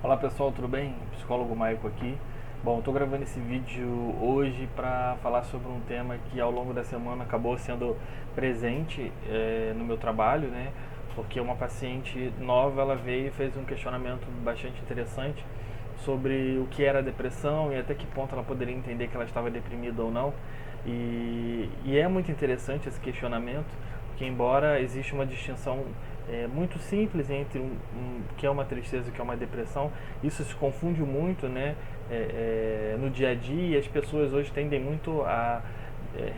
Olá pessoal, tudo bem? Psicólogo Maico aqui. Bom, estou gravando esse vídeo hoje para falar sobre um tema que ao longo da semana acabou sendo presente no meu trabalho, né? Porque uma paciente nova, ela veio e fez um questionamento bastante interessante sobre o que era a depressão e até que ponto ela poderia entender que ela estava deprimida ou não. E é muito interessante esse questionamento, porque embora exista uma distinção muito simples entre o que é uma tristeza e o que é uma depressão, isso se confunde muito, né, no dia a dia, e as pessoas hoje tendem muito a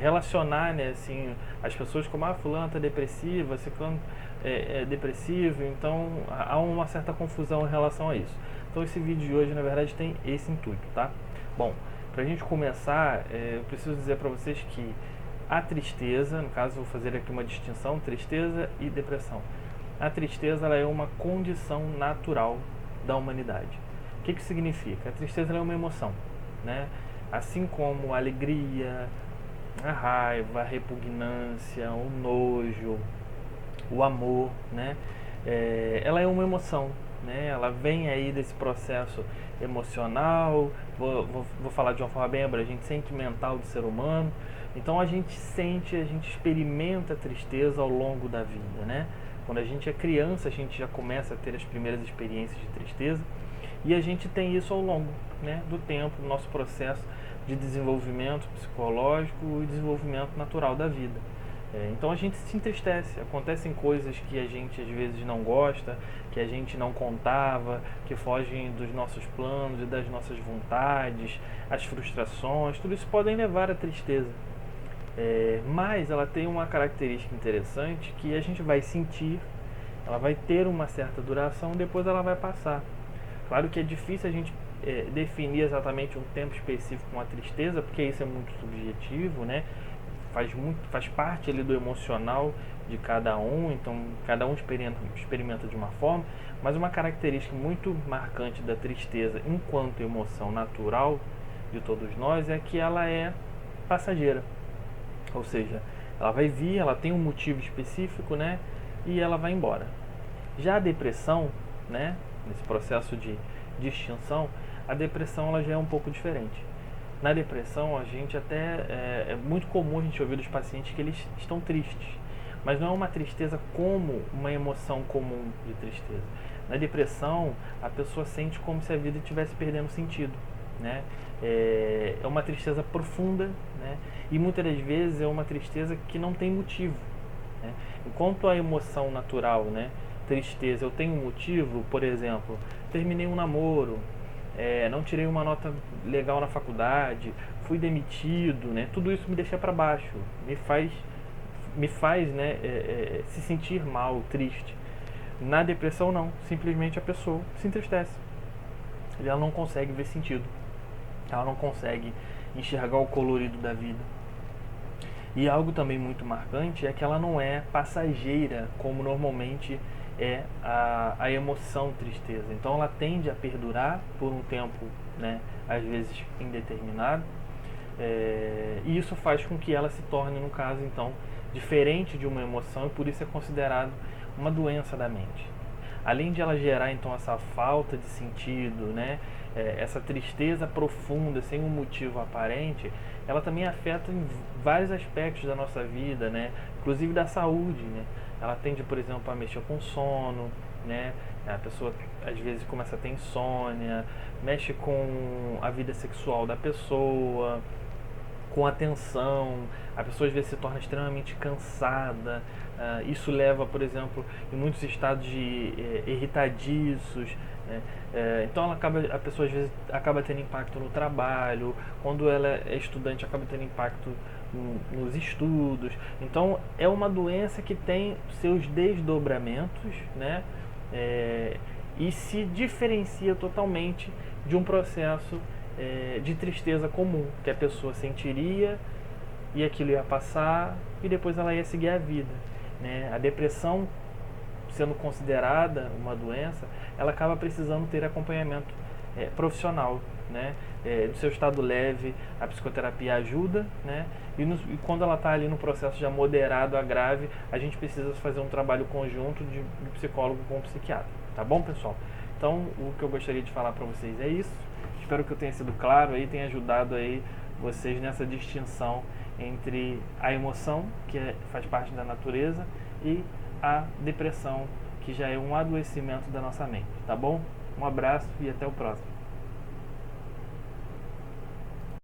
relacionar, né, assim, as pessoas como, fulano está depressiva, ciclano é depressivo, então há uma certa confusão em relação a isso. Então esse vídeo de hoje, na verdade, tem esse intuito, tá? Bom, para a gente começar, eu preciso dizer para vocês que a tristeza, no caso vou fazer aqui uma distinção, tristeza e depressão. A tristeza, ela é uma condição natural da humanidade. O que significa? A tristeza, ela é uma emoção, né? Assim como a alegria, a raiva, a repugnância, o nojo, o amor, né? Ela é uma emoção, né? Ela vem aí desse processo emocional, vou falar de uma forma bem abrangente, sentimental do ser humano. Então a gente sente, a gente experimenta a tristeza ao longo da vida, né? Quando a gente é criança, a gente já começa a ter as primeiras experiências de tristeza e a gente tem isso ao longo, né, do tempo, do nosso processo de desenvolvimento psicológico e desenvolvimento natural da vida. Então a gente se entristece, acontecem coisas que a gente às vezes não gosta, que a gente não contava, que fogem dos nossos planos e das nossas vontades, as frustrações, tudo isso podem levar à tristeza. Mas ela tem uma característica interessante que a gente vai sentir, ela vai ter uma certa duração, depois ela vai passar. Claro que é difícil a gente definir exatamente um tempo específico com a tristeza, porque isso é muito subjetivo, né? Faz parte ali do emocional de cada um, então cada um experimenta de uma forma, mas uma característica muito marcante da tristeza enquanto emoção natural de todos nós é que ela é passageira. Ou seja, ela vai vir, ela tem um motivo específico, né? E ela vai embora. Já a depressão, né? Nesse processo de distinção, a depressão ela já é um pouco diferente. Na depressão, a gente até é muito comum a gente ouvir dos pacientes que eles estão tristes, mas não é uma tristeza como uma emoção comum de tristeza. Na depressão, a pessoa sente como se a vida estivesse perdendo sentido, né? É uma tristeza profunda, né? E muitas das vezes é uma tristeza que não tem motivo, né? Enquanto a emoção natural, né, tristeza, eu tenho um motivo, por exemplo, terminei um namoro, não tirei uma nota legal na faculdade, fui demitido, né? Tudo isso me deixa para baixo, me faz, né, se sentir mal, triste. Na depressão não, simplesmente a pessoa se entristece, ela não consegue ver sentido, ela não consegue enxergar o colorido da vida. E algo também muito marcante é que ela não é passageira, como normalmente é a emoção tristeza. Então ela tende a perdurar por um tempo, né, às vezes indeterminado, e isso faz com que ela se torne, no caso, então, diferente de uma emoção, e por isso é considerado uma doença da mente. Além de ela gerar, então, essa falta de sentido, né, essa tristeza profunda, sem um motivo aparente, ela também afeta em vários aspectos da nossa vida, né, inclusive da saúde, né. Ela tende, por exemplo, a mexer com sono, né, a pessoa às vezes começa a ter insônia, mexe com a vida sexual da pessoa, com a tensão, a pessoa às vezes se torna extremamente cansada, isso leva, por exemplo, em muitos estados de irritadiços, né? Então a pessoa às vezes acaba tendo impacto no trabalho, quando ela é estudante acaba tendo impacto nos estudos. Então é uma doença que tem seus desdobramentos, né? E se diferencia totalmente de um processo de tristeza comum, que a pessoa sentiria e aquilo ia passar e depois ela ia seguir a vida, né? A depressão, sendo considerada uma doença, ela acaba precisando ter acompanhamento profissional, né? No seu estado leve, a psicoterapia ajuda, né? E quando ela está ali no processo já moderado a grave, a gente precisa fazer um trabalho conjunto de psicólogo com psiquiatra, tá bom, pessoal? Então, o que eu gostaria de falar para vocês é isso. Espero que eu tenha sido claro aí, tenha ajudado aí vocês nessa distinção entre a emoção, que faz parte da natureza, e a depressão, que já é um adoecimento da nossa mente, tá bom? Um abraço e até o próximo.